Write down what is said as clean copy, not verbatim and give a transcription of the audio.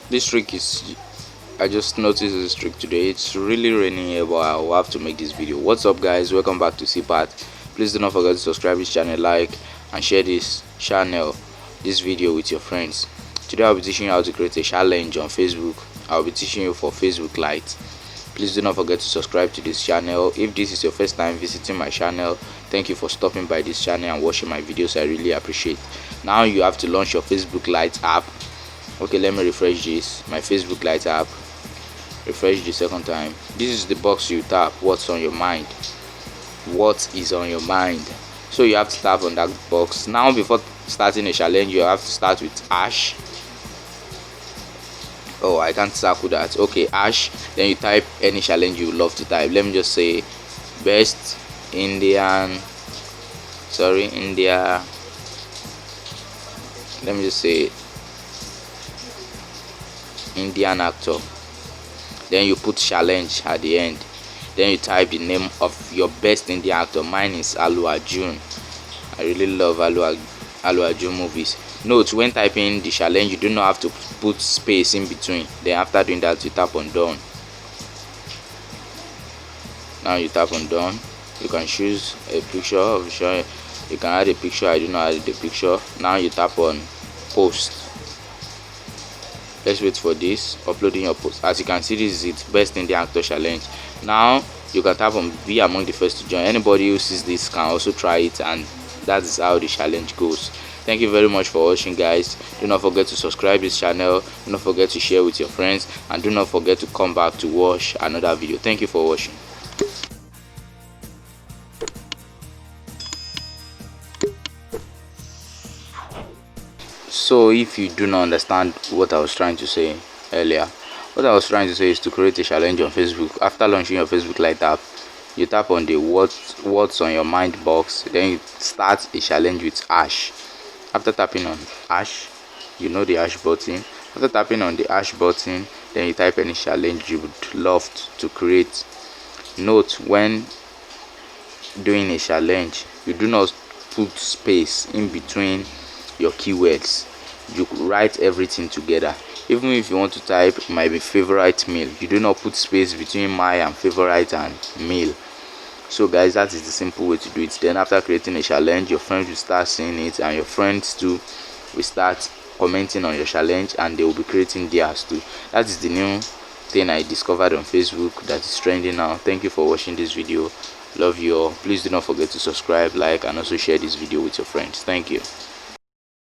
This trick is, I just noticed this trick today. It's really raining here, but I'll have to make this video. What's up, guys? Welcome back to CPAT. Please do not forget to subscribe to this channel, like and share this video with your friends. Today I'll be teaching you how to create a challenge on Facebook. I'll be teaching you for Facebook Lite. Please do not forget to subscribe to this channel. If this is your first time visiting my channel, thank you for stopping by this channel and watching my videos. I really appreciate. Now you have to launch your Facebook Lite app. Okay, let me refresh this. My Facebook Lite app. Refresh the second time. This is the box you tap. What's on your mind? What is on your mind? So you have to tap on that box. Now before starting a challenge, you have to start with hash. Oh, I can't circle that. Okay, hash. Then you type any challenge you would love to type. Let me just say best India. Let me just say Indian actor. Then you put challenge at the end. Then you type the name of your best Indian actor. Mine is Allu Arjun. I really love Allu Arjun movies. Note, when typing the challenge, you do not have to put space in between. Then after doing that, you tap on done. Now you tap on done. You can choose a picture of the show. You can add a picture. I do not add the picture. Now you tap on post. Let's wait for this. Uploading your post. As you can see, this is it, best Indian actor challenge. Now you can tap on be among the first to join. Anybody who sees this can also try it, and that is how the challenge goes. Thank you very much for watching, guys. Do not forget to subscribe this channel. Do not forget to share with your friends, and do not forget to come back to watch another video. Thank you for watching. So if you do not understand what I was trying to say earlier, what I was trying to say is to create a challenge on Facebook. After launching your Facebook Lite app, you tap on the what's on your mind box. Then you start a challenge with hash. After tapping on hash, you know the hash button. After tapping on the hash button, then you type any challenge you would love to create. Note, when doing a challenge, you do not put space in between your keywords. You write everything together. Even if you want to type my favorite meal, you do not put space between my and favorite and meal. So guys, that is the simple way to do it. Then after creating a challenge, your friends will start seeing it, and your friends too will start commenting on your challenge, and they will be creating theirs too. That is the new thing I discovered on Facebook that is trending now. Thank you for watching this video. Love you all. Please do not forget to subscribe, like, and also share this video with your friends. Thank you.